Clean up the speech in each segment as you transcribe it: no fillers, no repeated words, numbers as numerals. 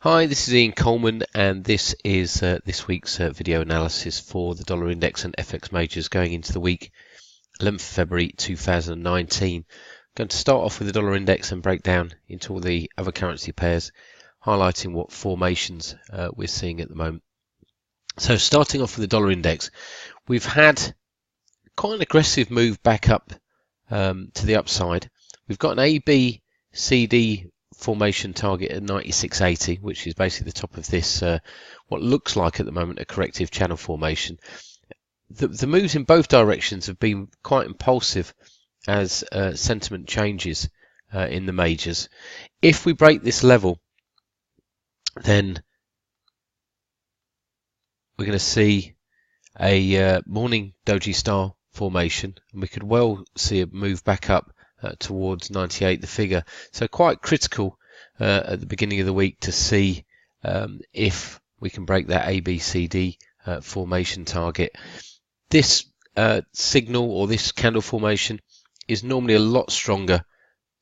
Hi, this is Ian Coleman, and this is this week's video analysis for the dollar index and FX majors going into the week 11th February 2019. I'm going to start off with the dollar index and break down into all the other currency pairs, highlighting what formations we're seeing at the moment. So starting off with the dollar index, we've had quite an aggressive move back up to the upside. We've got an ABCD formation target at 96.80, which is basically the top of this what looks like at the moment a corrective channel formation. The moves in both directions have been quite impulsive as sentiment changes in the majors. If we break this level, then we're going to see a morning doji star formation, and we could well see a move back up towards 98, the figure. So quite critical at the beginning of the week to see if we can break that ABCD formation target. This signal or this candle formation is normally a lot stronger,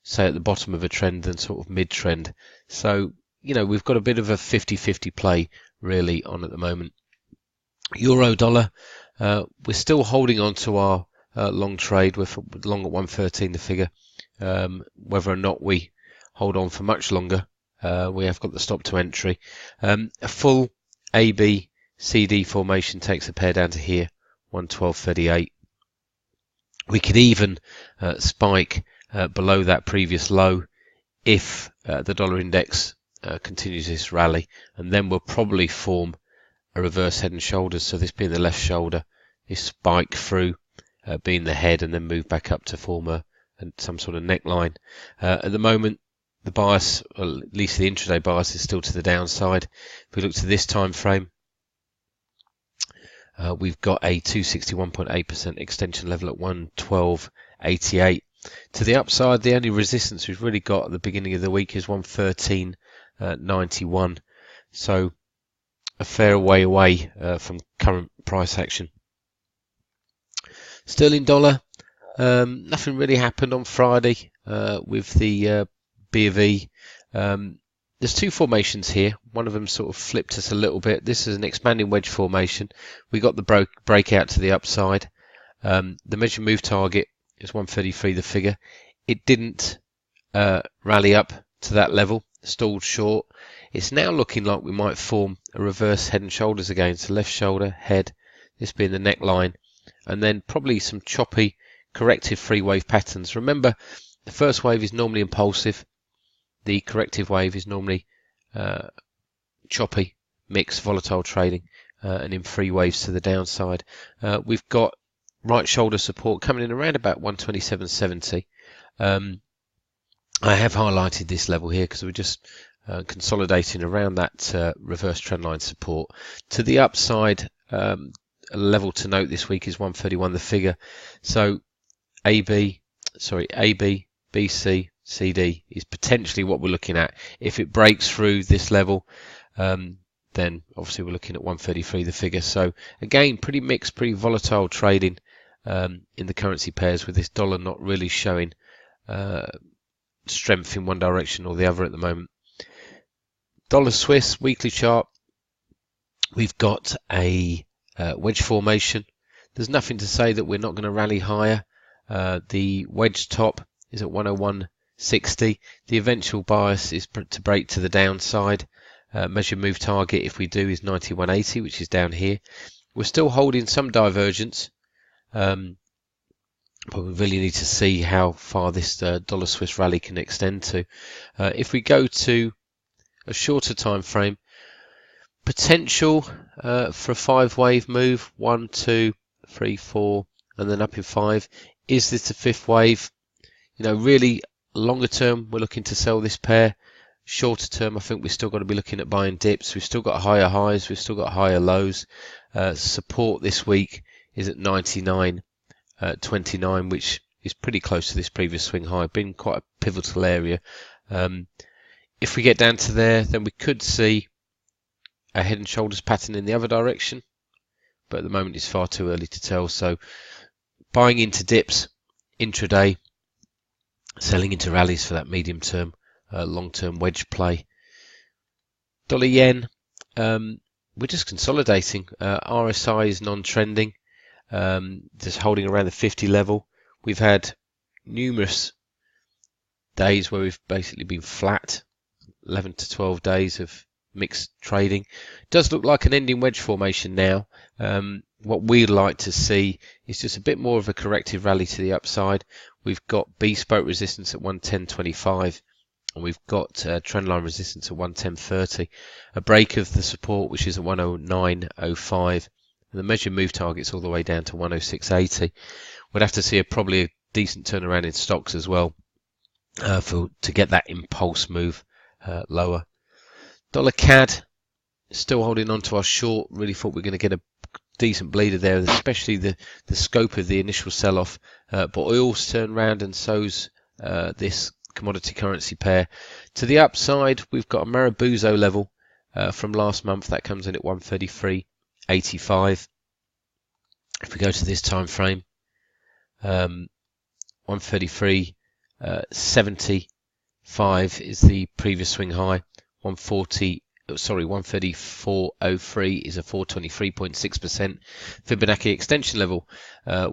say at the bottom of a trend, than sort of mid-trend. So, you know, we've got a bit of a 50-50 play really on at the moment. Euro dollar, we're still holding on to our long trade. We're long at 113, the figure. Whether or not we hold on for much longer, we have got the stop to entry. A full ABCD formation takes the pair down to here, 112.38. We could even spike below that previous low if the dollar index continues this rally, and then we'll probably form a reverse head and shoulders. So this being the left shoulder, this spike through being the head, and then move back up to form some sort of neckline. At the moment, the bias, or at least the intraday bias, is still to the downside. If we look to this time frame, we've got a 261.8% extension level at 112.88. To the upside, the only resistance we've really got at the beginning of the week is 113.91. So a fair way away from current price action. Sterling dollar, nothing really happened on Friday with the B of E. There's two formations here. One of them sort of flipped us a little bit. This is an expanding wedge formation. We got the breakout to the upside. The measured move target is 133, the figure. It didn't rally up to that level, stalled short. It's now looking like we might form a reverse head and shoulders again. So left shoulder, head, this being the neckline, and then probably some choppy corrective three wave patterns. Remember, the first wave is normally impulsive. The corrective wave is normally choppy, mixed, volatile trading, and in three waves to the downside. We've got right shoulder support coming in around about 127.70. I have highlighted this level here because we're just consolidating around that reverse trendline support. To the upside, a level to note this week is 131, the figure. So AB, BC, CD is potentially what we're looking at. If it breaks through this level, then obviously we're looking at 133, the figure. So again, pretty mixed, pretty volatile trading in the currency pairs, with this dollar not really showing strength in one direction or the other at the moment. Dollar Swiss weekly chart, we've got a wedge formation. There's nothing to say that we're not going to rally higher. The wedge top is at 101.60. The eventual bias is to break to the downside. Measured move target, if we do, is 91.80, which is down here. We're still holding some divergence, but we really need to see how far this dollar Swiss rally can extend to. If we go to a shorter time frame, potential for a five wave move, 1, 2, 3, 4, and then up in 5. Is this the fifth wave? You know, really longer term, we're looking to sell this pair. Shorter term, I think we've still got to be looking at buying dips. We've still got higher highs, we've still got higher lows. Support this week is at 99.29, which is pretty close to this previous swing high. Been quite a pivotal area. If we get down to there, then we could see a head and shoulders pattern in the other direction, but at the moment it's far too early to tell. So buying into dips intraday, selling into rallies for that medium term, long term wedge play. Dollar yen, we're just consolidating. RSI is non-trending, just holding around the 50 level. We've had numerous days where we've basically been flat, 11 to 12 days of mixed trading. Does look like an ending wedge formation now. What we'd like to see is just a bit more of a corrective rally to the upside. We've got bespoke resistance at 110.25, and we've got trendline resistance at 110.30. A break of the support, which is at 109.05, and the measured move target's all the way down to 106.80. We'd have to see probably a decent turnaround in stocks as well to get that impulse move lower. Dollar CAD still holding on to our short. Really thought we were going to get a decent bleeder there, especially the scope of the initial sell-off. But oil's turned round, and so's this commodity currency pair. To the upside, we've got a Marabuzo level from last month that comes in at 133.85. If we go to this time frame, 133.75 is the previous swing high. 134.03 is a 423.6% Fibonacci extension level,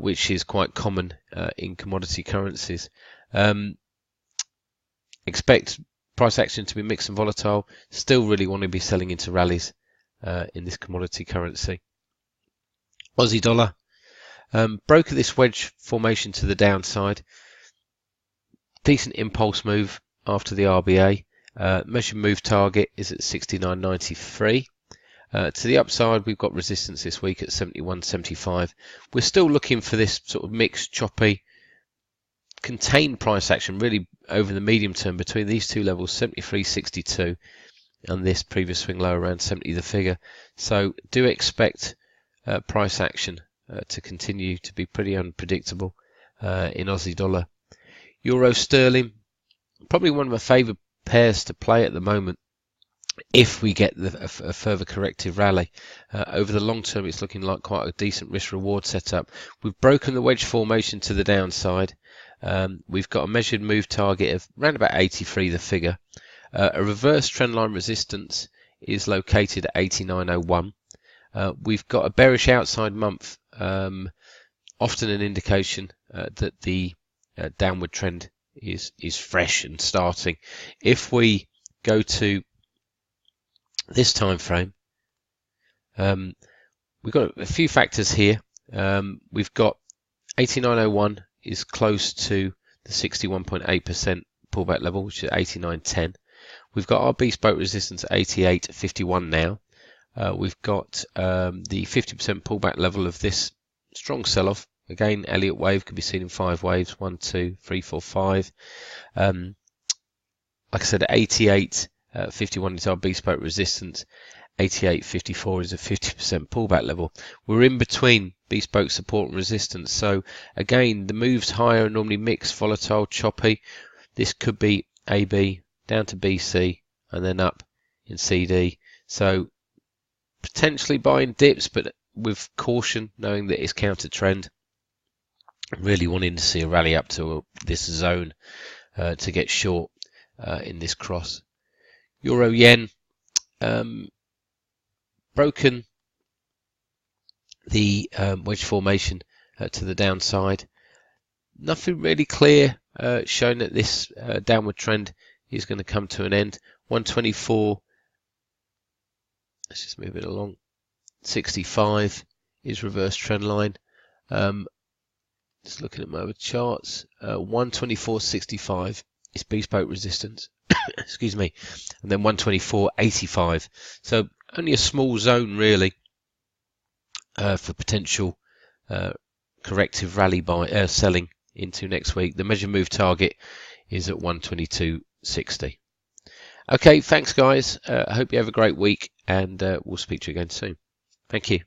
which is quite common in commodity currencies. Expect price action to be mixed and volatile. Still really want to be selling into rallies in this commodity currency. Aussie dollar broke this wedge formation to the downside. Decent impulse move after the RBA. Measured move target is at 69.93. To the upside, we've got resistance this week at 71.75. We're still looking for this sort of mixed, choppy, contained price action really over the medium term between these two levels, 73.62, and this previous swing low around 70 the figure. So do expect price action to continue to be pretty unpredictable in Aussie dollar. Euro sterling, probably one of my favourite pairs to play at the moment if we get a further corrective rally. Over the long term, it's looking like quite a decent risk reward setup. We've broken the wedge formation to the downside. We've got a measured move target of around about 83 the figure. A reverse trendline resistance is located at 89.01. We've got a bearish outside month, often an indication that the downward trend is fresh and starting. If we go to this time frame, we've got a few factors here. We've got 89.01 is close to the 61.8% pullback level, which is 89.10. We've got our bespoke resistance at 88.51 now. We've got the 50% pullback level of this strong sell-off. Again, Elliott wave could be seen in 5 waves, 1, 2, 3, 4, 5. Like I said, 88.51 is our bespoke resistance. 88.54 is a 50% pullback level. We're in between bespoke support and resistance. So again, the moves higher are normally mixed, volatile, choppy. This could be AB down to BC and then up in CD. So potentially buying dips, but with caution, knowing that it's counter trend. Really wanting to see a rally up to this zone to get short in this cross. Euro yen, broken the wedge formation to the downside. Nothing really clear showing that this downward trend is going to come to an end. 124, let's just move it along. 65 is reverse trend line. Just looking at my other charts, 124.65 is bespoke resistance. Excuse me, and then 124.85. So only a small zone really for potential corrective rally by selling into next week. The measured move target is at 122.60. Okay, thanks guys. I hope you have a great week, and we'll speak to you again soon. Thank you.